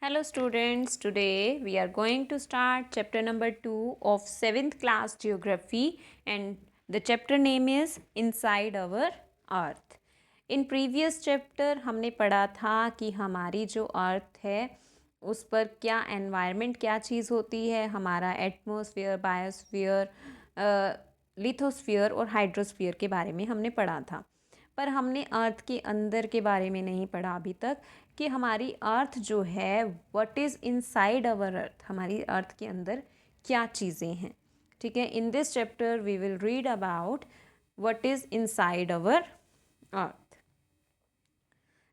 Hello students, today we are going to start chapter number 2 of 7th class geography and the chapter name is Inside Our Earth. In previous chapter हमने पढ़ा था कि हमारी जो अर्थ है उस पर क्या एनवायरनमेंट क्या चीज़ होती है, हमारा एटमॉस्फेयर, बायोस्फीयर, लिथोस्फीयर और हाइड्रोस्फीयर के बारे में हमने पढ़ा था। पर हमने अर्थ के अंदर के बारे में नहीं पढ़ा अभी तक कि हमारी अर्थ जो है what is inside our earth, हमारी अर्थ के अंदर क्या चीज़ें हैं। ठीक है, in this chapter we will read about what is inside our earth.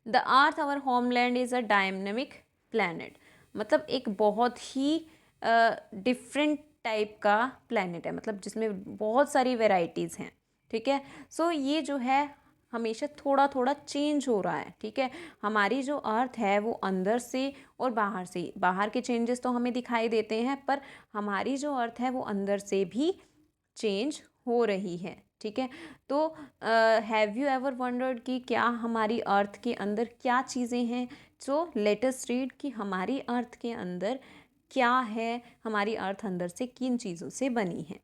The earth our homeland is a dynamic planet, मतलब एक बहुत ही डिफरेंट टाइप का प्लैनेट है, मतलब जिसमें बहुत सारी वेराइटीज़ हैं। ठीक है, सो ये जो है हमेशा थोड़ा थोड़ा चेंज हो रहा है। ठीक है, हमारी जो अर्थ है वो अंदर से और बाहर से, बाहर के चेंजेस तो हमें दिखाई देते हैं पर हमारी जो अर्थ है वो अंदर से भी चेंज हो रही है। ठीक है, तो हैव यू एवर वंडर्ड कि क्या हमारी अर्थ के अंदर क्या चीज़ें हैं। सो लेट अस रीड कि हमारी अर्थ के अंदर क्या है, हमारी अर्थ अंदर से किन चीज़ों से बनी है।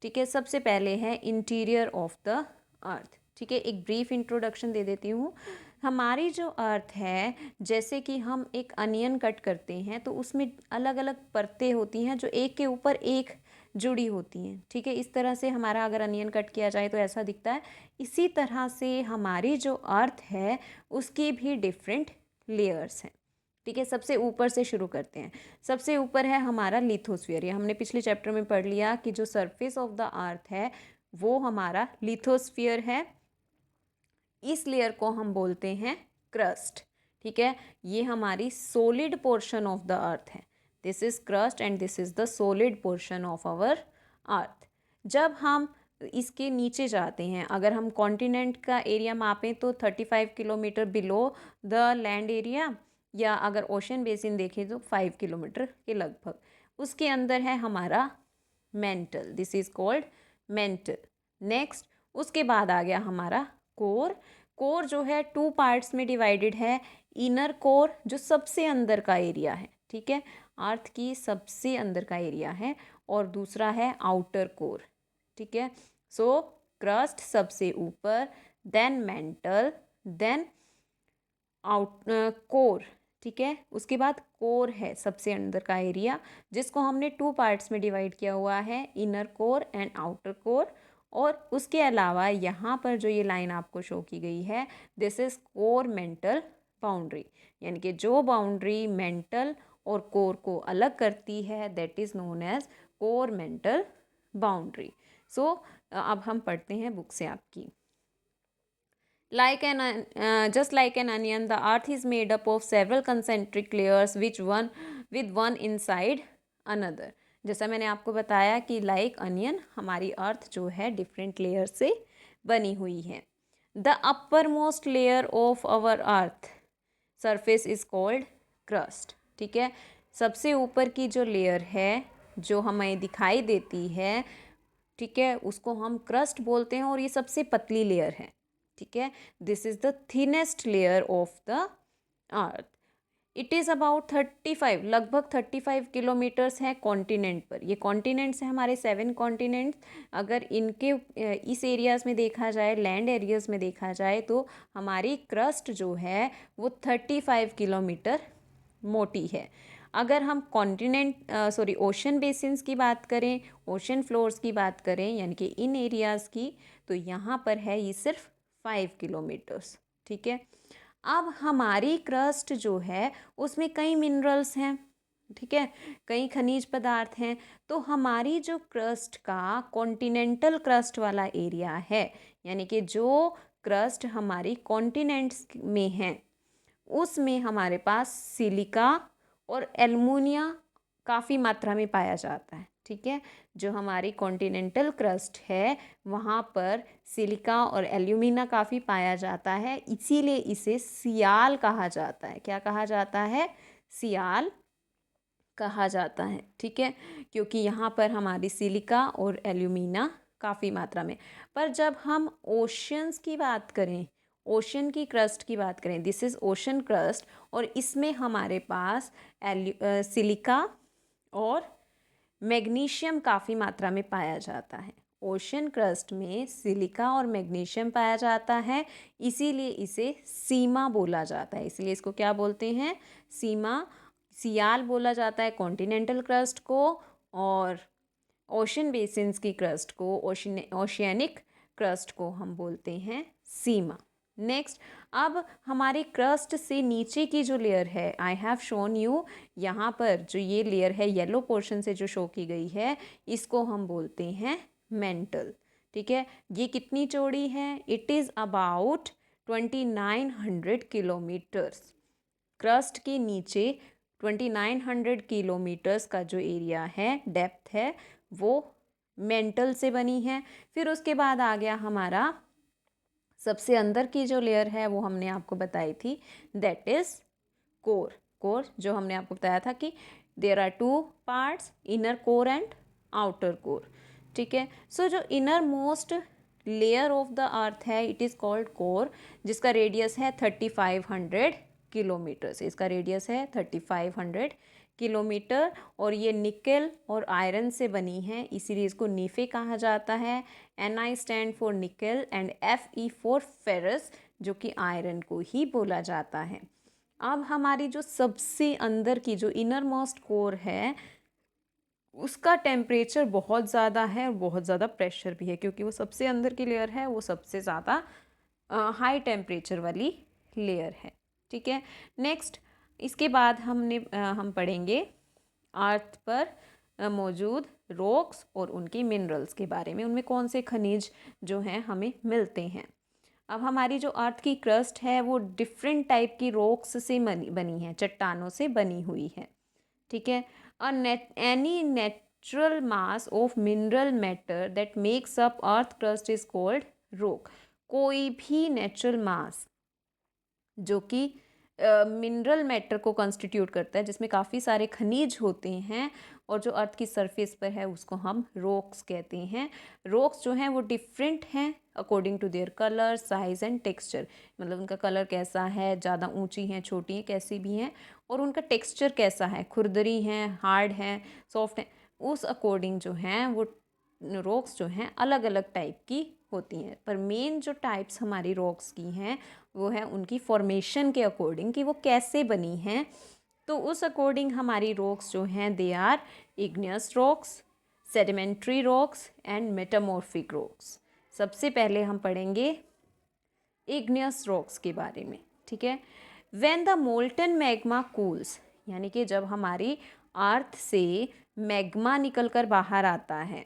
ठीक है, सबसे पहले है इंटीरियर ऑफ द अर्थ। ठीक है, एक ब्रीफ इंट्रोडक्शन दे देती हूँ। हमारी जो अर्थ है, जैसे कि हम एक अनियन कट करते हैं तो उसमें अलग अलग परतें होती हैं जो एक के ऊपर एक जुड़ी होती हैं। ठीक है, इस तरह से हमारा अगर अनियन कट किया जाए तो ऐसा दिखता है। इसी तरह से हमारी जो अर्थ है उसकी भी डिफरेंट लेयर्स हैं। ठीक है, सबसे ऊपर से शुरू करते हैं। सबसे ऊपर है हमारा लिथोस्फीयर। ये हमने पिछले चैप्टर में पढ़ लिया कि जो सरफेस ऑफ द अर्थ है वो हमारा लिथोस्फीयर है। इस लेयर को हम बोलते हैं क्रस्ट। ठीक है, ये हमारी solid portion of the earth है। This is crust and this is the solid portion of our earth. जब हम इसके नीचे जाते हैं, अगर हम कॉन्टिनेंट का एरिया मापें तो 35 kilometre below the land area, या अगर ओशन बेसिन देखें तो 5 किलोमीटर के लगभग। उसके अंदर है हमारा mental, this is called mental. Next उसके बाद आ गया हमारा कोर। कोर जो है 2 पार्ट्स में डिवाइडेड है। इनर कोर जो सबसे अंदर का एरिया है, ठीक है, अर्थ की सबसे अंदर का एरिया है, और दूसरा है आउटर कोर। ठीक है, सो क्रस्ट सबसे ऊपर, then mantle, then out core. ठीक है, उसके बाद कोर है सबसे अंदर का एरिया, जिसको हमने 2 पार्ट्स में डिवाइड किया हुआ है, inner core and outer core. और उसके अलावा यहाँ पर जो ये लाइन आपको शो की गई है, this is core mantle boundary, यानी कि जो बाउंड्री मेंटल और कोर को अलग करती है that is known as core mantle boundary. So अब हम पढ़ते हैं बुक से आपकी। Just like an onion, the earth is made up of several concentric layers which one with one inside another. जैसा मैंने आपको बताया कि लाइक अनियन हमारी अर्थ जो है डिफरेंट लेयर से बनी हुई है। The upper most layer of our earth surface is called crust. ठीक है, सबसे ऊपर की जो लेयर है जो हमें दिखाई देती है, ठीक है, उसको हम क्रस्ट बोलते हैं, और ये सबसे पतली लेयर है। ठीक है, this is the thinnest layer of the earth. It is about 35, लगभग 35 किलोमीटर्स है कॉन्टिनेंट पर। ये कॉन्टिनेंट्स हैं हमारे 7 कॉन्टिनेंट्स। अगर इनके इस एरियाज़ में देखा जाए, लैंड एरियाज़ में देखा जाए, तो हमारी क्रस्ट जो है वो 35 किलोमीटर मोटी है। अगर हम ओशन बेसिन्स की बात करें, ओशन फ्लोर्स की बात करें, यानी कि इन एरियाज़ की, तो यहाँ पर है ये सिर्फ 5 किलोमीटर्स। ठीक है, अब हमारी क्रस्ट जो है उसमें कई मिनरल्स हैं। ठीक है, कई खनिज पदार्थ हैं। तो हमारी जो क्रस्ट का कॉन्टिनेंटल क्रस्ट वाला एरिया है, यानी कि जो क्रस्ट हमारी कॉन्टिनेंट्स में है, उसमें हमारे पास सिलिका और एल्युमिनिया काफ़ी मात्रा में पाया जाता है। ठीक है, जो हमारी कॉन्टिनेंटल क्रस्ट है वहाँ पर सिलिका और एल्यूमिना काफ़ी पाया जाता है, इसीलिए इसे सियाल कहा जाता है। क्या कहा जाता है? सियाल कहा जाता है। ठीक है, क्योंकि यहाँ पर हमारी सिलिका और एल्यूमिना काफ़ी मात्रा में। पर जब हम ओशंस की बात करें, ओशन की क्रस्ट की बात करें, दिस इज़ ओशन क्रस्ट, और इसमें हमारे पास सिलिका और मैग्नीशियम काफ़ी मात्रा में पाया जाता है। ओशन क्रस्ट में सिलिका और मैग्नीशियम पाया जाता है, इसीलिए इसे सीमा बोला जाता है। इसलिए इसको क्या बोलते हैं? सीमा। सियाल बोला जाता है कॉन्टिनेंटल क्रस्ट को, और ओशन बेसिन्स की क्रस्ट को, ओशियनिक क्रस्ट को हम बोलते हैं सीमा। नेक्स्ट, अब हमारी क्रस्ट से नीचे की जो लेयर है, आई हैव शोन यू, यहाँ पर जो ये लेयर है येलो पोर्शन से जो शो की गई है, इसको हम बोलते हैं मेंटल। ठीक है, ये कितनी चौड़ी है? It is about 2900 kilometres. Crust के नीचे 2900 किलोमीटर्स का जो एरिया है, डेप्थ है, वो मेंटल से बनी है। फिर उसके बाद आ गया हमारा सबसे अंदर की जो लेयर है, वो हमने आपको बताई थी, दैट इज़ कोर। कोर जो हमने आपको बताया था कि there are two parts, inner core and outer core. ठीक है, सो जो inner most layer of the earth है, इट इज़ कॉल्ड कोर, जिसका रेडियस है 3500 किलोमीटर से। इसका रेडियस है 3500 किलोमीटर, और ये निकल और आयरन से बनी है, इसीलिए इसको नीफे कहा जाता है। Ni स्टैंड फॉर निकल एंड Fe फॉर फेरस, जो कि आयरन को ही बोला जाता है। अब हमारी जो सबसे अंदर की जो इनर मोस्ट कोर है, उसका टेम्परेचर बहुत ज़्यादा है और बहुत ज़्यादा प्रेशर भी है, क्योंकि वो सबसे अंदर की लेयर है, वो सबसे ज़्यादा हाई टेम्परेचर वाली लेयर है। ठीक है, नेक्स्ट, इसके बाद हम पढ़ेंगे अर्थ पर मौजूद रॉक्स और उनकी मिनरल्स के बारे में, उनमें कौन से खनिज जो हैं हमें मिलते हैं। अब हमारी जो अर्थ की क्रस्ट है, वो डिफरेंट टाइप की रॉक्स से बनी है, चट्टानों से बनी हुई है। ठीक है, any natural mass of mineral matter that makes up earth crust is called rock. कोई भी नेचुरल मास जो कि मिनरल मैटर को कंस्टिट्यूट करता है, जिसमें काफ़ी सारे खनिज होते हैं, और जो अर्थ की सरफेस पर है, उसको हम रॉक्स कहते हैं। रॉक्स जो हैं वो डिफरेंट हैं according to their colour, size and texture. मतलब उनका कलर कैसा है, ज़्यादा ऊंची हैं, छोटी हैं, कैसी भी हैं, और उनका टेक्सचर कैसा है, खुरदरी हैं, हार्ड हैं, सॉफ्ट हैं, उस अकॉर्डिंग जो हैं वो रॉक्स जो हैं अलग अलग टाइप की होती हैं। पर मेन जो टाइप्स हमारी रॉक्स की हैं, वो है उनकी फॉर्मेशन के अकॉर्डिंग, कि वो कैसे बनी हैं। तो उस अकॉर्डिंग हमारी रॉक्स जो हैं, they are igneous rocks, sedimentary rocks and metamorphic rocks. सबसे पहले हम पढ़ेंगे इग्नियस रॉक्स के बारे में। ठीक है, when the molten magma cools, यानी कि जब हमारी अर्थ से मैग्मा निकलकर बाहर आता है।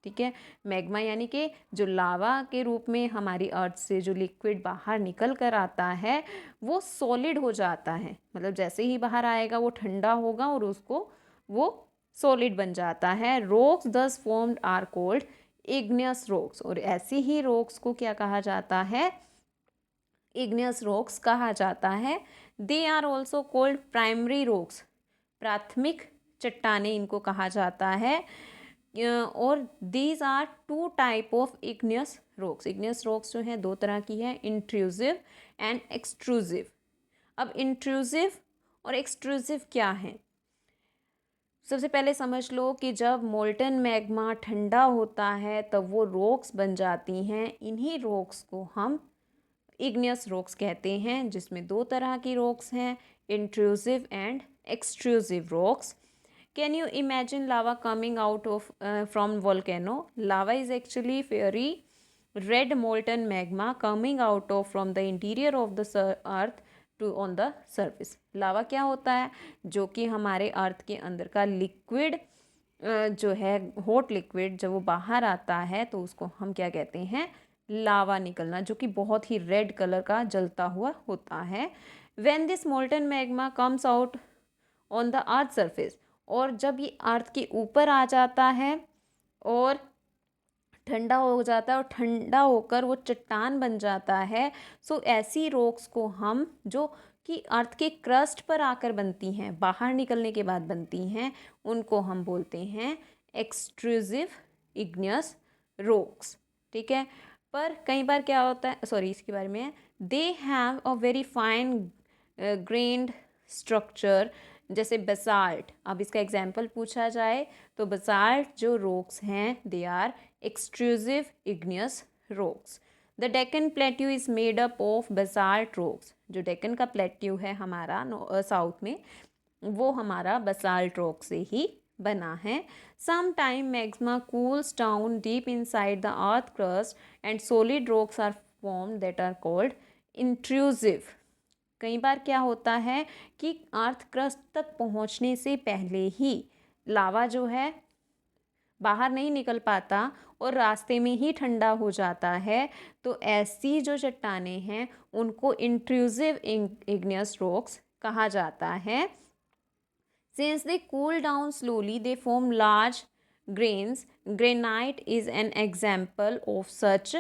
ठीक है, मैग्मा यानी कि जो लावा के रूप में हमारी अर्थ से जो लिक्विड बाहर निकल कर आता है, वो सॉलिड हो जाता है। मतलब जैसे ही बाहर आएगा वो ठंडा होगा और उसको वो सॉलिड बन जाता है। Rocks thus formed are called igneous rocks, और ऐसी ही रॉक्स को क्या कहा जाता है? इग्नियस रॉक्स कहा जाता है। They are also called primary rocks, प्राथमिक चट्टानें इनको कहा जाता है। और these are two type of igneous rocks. Igneous rocks जो हैं दो तरह की है, इंट्रूसिव एंड एक्सट्रूसिव। अब इंट्रूसिव और एक्सट्रूसिव क्या है? सबसे पहले समझ लो कि जब मोल्टन मैग्मा ठंडा होता है, तब वो रॉक्स बन जाती हैं। इन्हीं रॉक्स को हम इग्नियस रॉक्स कहते हैं, जिसमें दो तरह की रॉक्स हैं, intrusive and extrusive rocks. Can you imagine lava coming out of from volcano? Lava is actually very red molten magma coming out of from the interior of the earth to on the surface. लावा क्या होता है? जो कि हमारे अर्थ के अंदर का liquid जो है, हॉट लिक्विड, जब वो बाहर आता है तो उसको हम क्या कहते हैं? लावा निकलना, जो कि बहुत ही रेड कलर का जलता हुआ होता है। When this molten magma comes out on the earth surface, और जब ये अर्थ के ऊपर आ जाता है और ठंडा हो जाता है, और ठंडा होकर वो चट्टान बन जाता है, सो ऐसी रॉक्स को हम, जो कि अर्थ के क्रस्ट पर आकर बनती हैं, बाहर निकलने के बाद बनती हैं, उनको हम बोलते हैं एक्सट्रूसिव इग्नियस रॉक्स। ठीक है, पर कई बार क्या होता है, सॉरी इसके बारे में है, they have a very fine grand structure, जैसे बसाल्ट। अब इसका एग्जाम्पल पूछा जाए तो बसाल्ट जो रॉक्स हैं they are extrusive igneous rocks. The Deccan plateau is made up of basalt rocks. जो डेक्कन का प्लेट्यू है हमारा साउथ में, वो हमारा बसाल्ट रॉक से ही बना है। Some time magma cools down deep inside the earth crust and solid rocks are formed that are called intrusive. कई बार क्या होता है कि अर्थ क्रस्ट तक पहुंचने से पहले ही लावा जो है बाहर नहीं निकल पाता और रास्ते में ही ठंडा हो जाता है, तो ऐसी जो चट्टानें हैं उनको इंट्रूसिव इग्नियस रॉक्स कहा जाता है। Since they cool down slowly, they form large grains. Granite is an example of such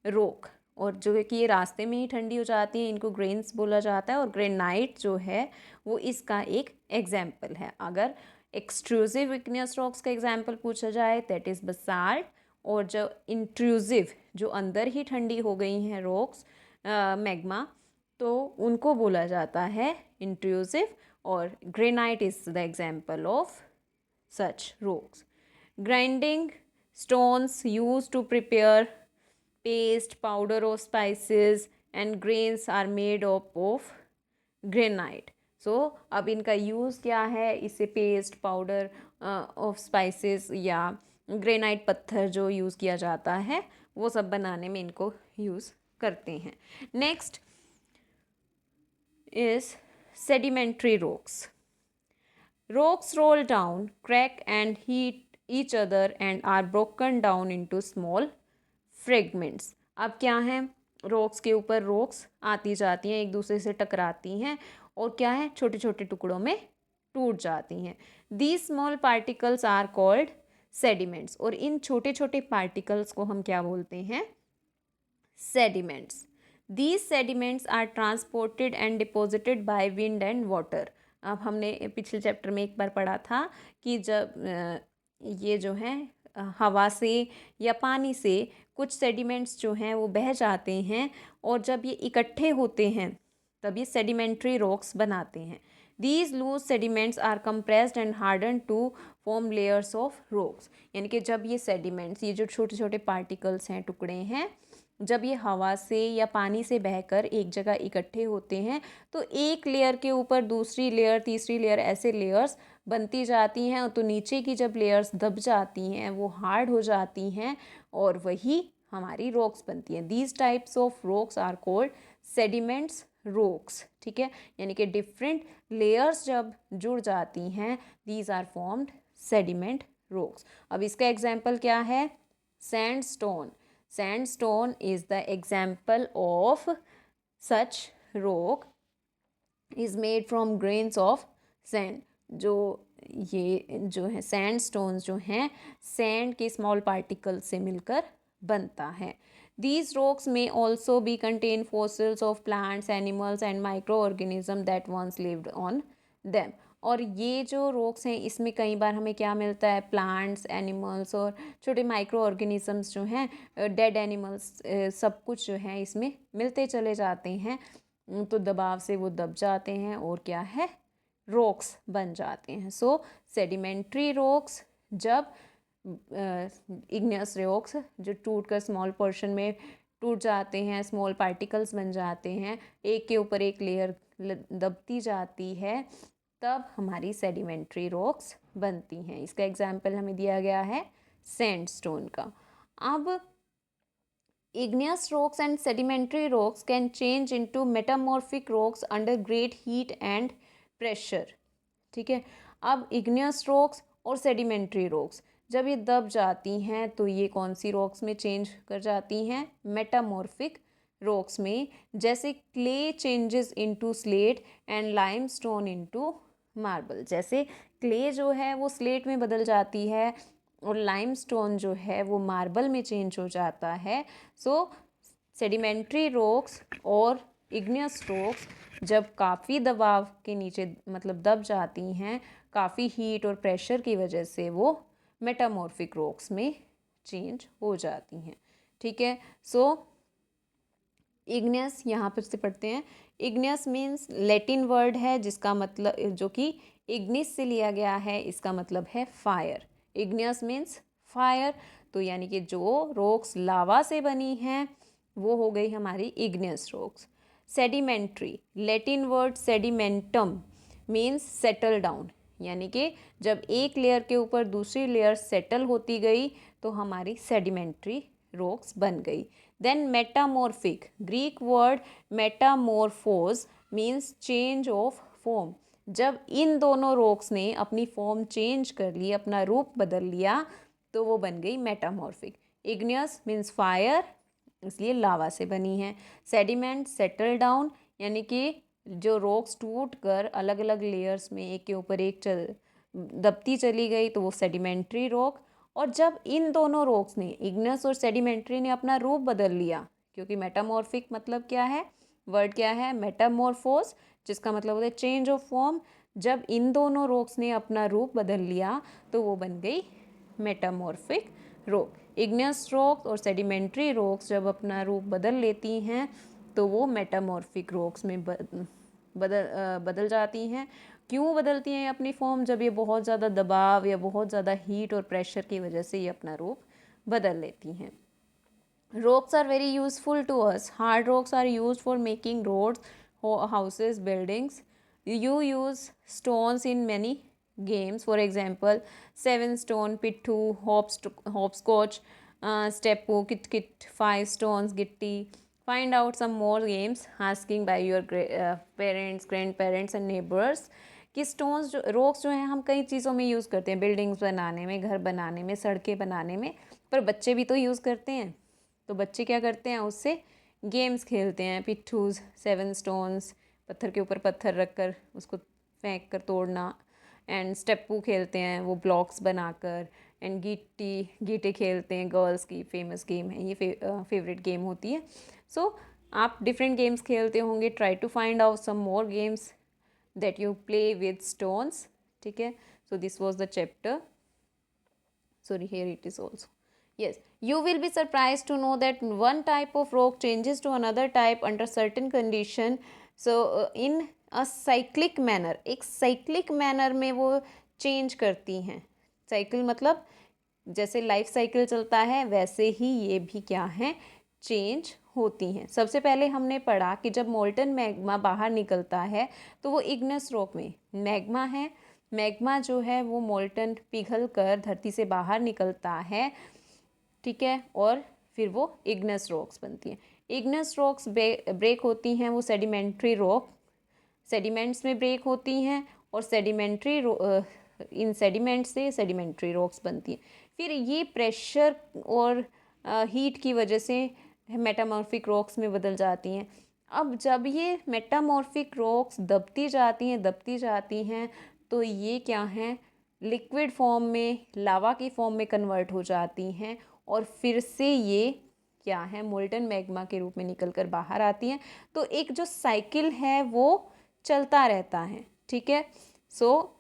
rock. और जो है कि ये रास्ते में ही ठंडी हो जाती है, इनको ग्रेन्स बोला जाता है, और ग्रेनाइट जो है वो इसका एक एग्जाम्पल है। अगर एक्सट्रूसिव इग्नियस रॉक्स का एग्जाम्पल पूछा जाए दैट इज़ बसाल्ट, और जो इंट्रूसिव जो अंदर ही ठंडी हो गई हैं रॉक्स मैग्मा, तो उनको बोला जाता है इंट्रूसिव, और granite is the example of such rocks. Grinding stones used to prepare paste, powder or spices and grains are made up of granite. So अब इनका यूज़ क्या है, इससे पेस्ट, पाउडर ऑफ स्पाइसेस या ग्रेनाइट पत्थर जो use किया जाता है वो सब बनाने में इनको यूज़ करते हैं। Next is sedimentary rocks. Rocks roll down, crack and hit each other and are broken down into small fragments. अब क्या है, रॉक्स के ऊपर रॉक्स आती जाती हैं, एक दूसरे से टकराती हैं और क्या है, छोटे छोटे टुकड़ों में टूट जाती हैं। These small particles are called sediments. और इन छोटे छोटे पार्टिकल्स को हम क्या बोलते हैं, sediments. These sediments are transported and deposited by wind and water. अब हमने पिछले चैप्टर में एक बार पढ़ा था कि जब ये जो है हवा से या पानी से कुछ सेडिमेंट्स जो हैं वो बह जाते हैं और जब ये इकट्ठे होते हैं तब ये सेडिमेंट्री रॉक्स बनाते हैं। These loose sediments are compressed and hardened to form layers of rocks. यानी कि जब ये सेडिमेंट्स, ये जो छोटे छोटे पार्टिकल्स हैं, टुकड़े हैं, जब ये हवा से या पानी से बहकर एक जगह इकट्ठे होते हैं तो एक लेयर के ऊपर दूसरी लेयर, तीसरी लेयर, ऐसे लेयर्स बनती जाती हैं। तो नीचे की जब लेयर्स दब जाती हैं वो हार्ड हो जाती हैं और वही हमारी रॉक्स बनती हैं। These types of rocks are called sediments rocks. ठीक है, यानी कि डिफरेंट लेयर्स जब जुड़ जाती हैं, these are formed sediment rocks. अब इसका एग्जाम्पल क्या है, sandstone. Sandstone is the example of such rock, is made from grains of sand. जो ये जो है sandstones जो हैं sand के small particles से मिलकर बनता है। These rocks may also be contain fossils of plants, animals and microorganisms that once lived on them. और ये जो रॉक्स हैं इसमें कई बार हमें क्या मिलता है, प्लांट्स, एनिमल्स और छोटे माइक्रो ऑर्गेनिजम्स जो हैं, डेड एनिमल्स, सब कुछ जो है इसमें मिलते चले जाते हैं। तो दबाव से वो दब जाते हैं और क्या है, रॉक्स बन जाते हैं। सो सेडिमेंट्री रॉक्स जब इग्नियस रॉक्स जो टूट कर स्मॉल पोर्शन में टूट जाते हैं, स्मॉल पार्टिकल्स बन जाते हैं, एक के ऊपर एक लेयर दबती जाती है, तब हमारी सेडिमेंट्री रॉक्स बनती हैं। इसका एग्जाम्पल हमें दिया गया है सैंडस्टोन का। अब igneous rocks and sedimentary rocks can change into metamorphic rocks under great heat and pressure. ठीक है, अब igneous rocks और sedimentary rocks जब ये दब जाती हैं तो ये कौन सी रॉक्स में चेंज कर जाती हैं, मेटामॉर्फिक रॉक्स में। जैसे clay changes into slate and limestone into marble. जैसे क्ले जो है वो स्लेट में बदल जाती है और लाइमस्टोन जो है वो मार्बल में चेंज हो जाता है। सो सेडिमेंट्री रॉक्स और इग्नियस रॉक्स जब काफ़ी दबाव के नीचे मतलब दब जाती हैं, काफ़ी हीट और प्रेशर की वजह से वो मेटामॉर्फिक रॉक्स में चेंज हो जाती हैं। ठीक है। सो इग्नियस यहाँ पर से पढ़ते हैं। इग्नियस मीन्स लैटिन वर्ड है जिसका मतलब, जो कि इग्निस से लिया गया है, इसका मतलब है फायर। Igneous means fire. तो यानी कि जो रॉक्स लावा से बनी हैं वो हो गई हमारी igneous rocks. Sedimentary, Latin word sedimentum means settle down, यानी कि जब एक लेयर के ऊपर दूसरी लेयर सेटल होती गई तो हमारी सेडिमेंट्री रॉक्स बन गई। Then metamorphic, Greek word metamorphose means change of form. जब इन दोनों रॉक्स ने अपनी फॉर्म चेंज कर ली, अपना रूप बदल लिया, तो वो बन गई मेटामॉर्फिक। इग्नियस मीन्स फायर, इसलिए लावा से बनी है। सेडिमेंट, सेटल डाउन, यानी कि जो रॉक्स टूट कर अलग अलग लेयर्स में एक के ऊपर एक दबती चली गई तो वो सेडिमेंट्री रॉक। और जब इन दोनों रॉक्स ने, इग्नियस और सेडिमेंट्री ने, अपना रूप बदल लिया, क्योंकि मेटामॉर्फिक मतलब क्या है, वर्ड क्या है, मेटामॉर्फोस, जिसका मतलब होता है चेंज ऑफ फॉर्म। जब इन दोनों रॉक्स ने अपना रूप बदल लिया तो वो बन गई मेटामॉर्फिक रॉक। इग्नियस रॉक्स और सेडिमेंट्री रॉक्स जब अपना रूप बदल लेती हैं तो वो मेटामॉर्फिक रॉक्स में बदल जाती हैं। क्यों बदलती हैं अपनी फॉर्म? जब ये बहुत ज़्यादा दबाव या बहुत ज़्यादा हीट और प्रेशर की वजह से ये अपना रूप बदल लेती हैं। Rocks are very useful to us. Hard rocks are used for making roads, houses, buildings. You use stones in many games. For example, seven stone, pittu, hopscotch, steppo, kit kit, five stones, gitti. Find out some more games asking by your parents, grandparents and neighbors. कि stones जो, rocks जो हैं, हम कई चीज़ों में use करते हैं, बिल्डिंग्स बनाने में, घर बनाने में, सड़कें बनाने में, पर बच्चे भी तो यूज़ करते हैं। तो बच्चे क्या करते हैं, उससे गेम्स खेलते हैं, पिट्ठूज, सेवन स्टोन्स, पत्थर के ऊपर पत्थर रख कर उसको फेंक कर तोड़ना, एंड स्टेप्पू खेलते हैं वो ब्लॉक्स बनाकर, एंड गीटे खेलते हैं, गर्ल्स की फेमस गेम है ये, फेवरेट गेम होती है। सो आप डिफरेंट गेम्स खेलते होंगे। Try to find out some more games that you play with stones. ठीक है, so this was the chapter. Sorry, here it is also. Yes, you will be surprised to know that one type of rock changes to another type under certain condition. So in a cyclic manner, एक cyclic manner में वो change करती हैं. Cycle मतलब जैसे life cycle चलता है वैसे ही ये भी क्या है, चेंज होती हैं. सबसे पहले हमने पढ़ा कि जब मोल्टन मैग्मा बाहर निकलता है तो वो इग्नियस रॉक में मैग्मा है. मैग्मा जो है वो मोल्टन पिघल कर धरती से बाहर निकलता है. ठीक है, और फिर वो इग्नियस रॉक्स बनती हैं. इग्नियस रॉक्स ब्रेक होती हैं वो सेडिमेंट्री रॉक, सेडिमेंट्स में ब्रेक होती हैं, और सेडिमेंट्री इन सेडिमेंट से सेडिमेंट्री रॉक्स बनती हैं. फिर ये प्रेशर और हीट की वजह से मेटामॉर्फिक रॉक्स में बदल जाती हैं. अब जब ये मेटामॉर्फिक रॉक्स दबती जाती हैं तो ये क्या हैं, लिक्विड फॉर्म में, लावा की फॉर्म में कन्वर्ट हो जाती हैं, और फिर से ये क्या है, मोल्टन मैग्मा के रूप में निकल कर बाहर आती हैं. तो एक जो साइकिल है वो चलता रहता है. ठीक है, सो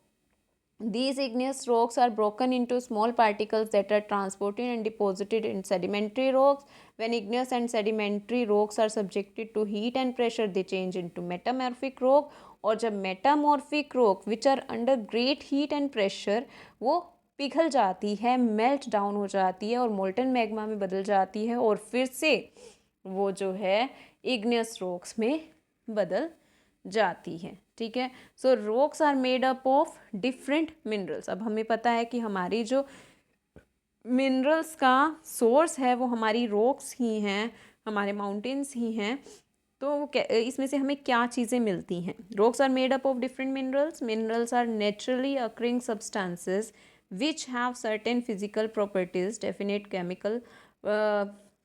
these igneous rocks are broken into small particles that are transported and deposited in sedimentary rocks. When igneous and sedimentary rocks are subjected to heat and pressure, they change into metamorphic rock. और जब metamorphic rock which are under great heat and pressure, वो पिघल जाती है, melt down हो जाती है और मोल्टन मैग्मा में बदल जाती है, और फिर से वो जो है इग्नियस रॉक्स में बदल जाती है. ठीक है, so rocks are made up of different minerals. अब हमें पता है कि हमारी जो मिनरल्स का सोर्स है वो हमारी रॉक्स ही हैं, हमारे माउंटेन्स ही हैं. तो इसमें से हमें क्या चीज़ें मिलती हैं? Rocks are made up of different minerals. Minerals are naturally occurring substances which have certain physical properties, definite chemical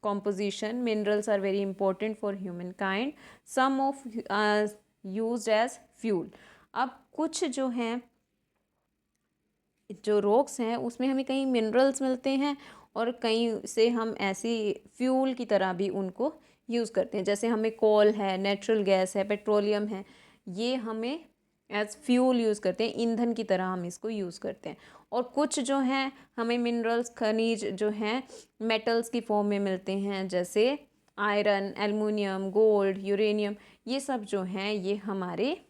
composition. Minerals are very important for humankind. Some of used as fuel. अब कुछ जो हैं, जो rocks हैं उसमें हमें कई minerals मिलते हैं और कई से हम ऐसी फ्यूल की तरह भी उनको यूज़ करते हैं. जैसे हमें कोल है, नेचुरल गैस है, पेट्रोलियम है, ये हमें एज फ्यूल यूज़ करते हैं, ईंधन की तरह हम इसको यूज़ करते हैं। और कुछ जो हैं हमें मिनरल्स, खनिज जो हैं मेटल्स की फॉर्म में मिलते हैं, जैसे आयरन, एल्युमिनियम, गोल्ड, यूरेनियम, ये सब जो हैं ये हमारे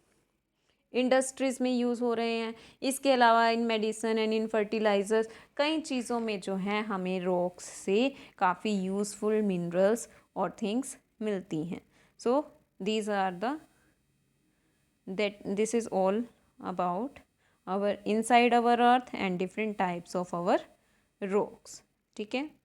इंडस्ट्रीज़ में यूज़ हो रहे हैं। इसके अलावा इन मेडिसिन एंड इन फर्टिलाइज़र्स कई चीज़ों में जो है हमें रॉक्स से काफ़ी यूज़फुल मिनरल्स और थिंग्स मिलती हैं। So these are the that this is all about our inside our earth and different types of our rocks. ठीक है।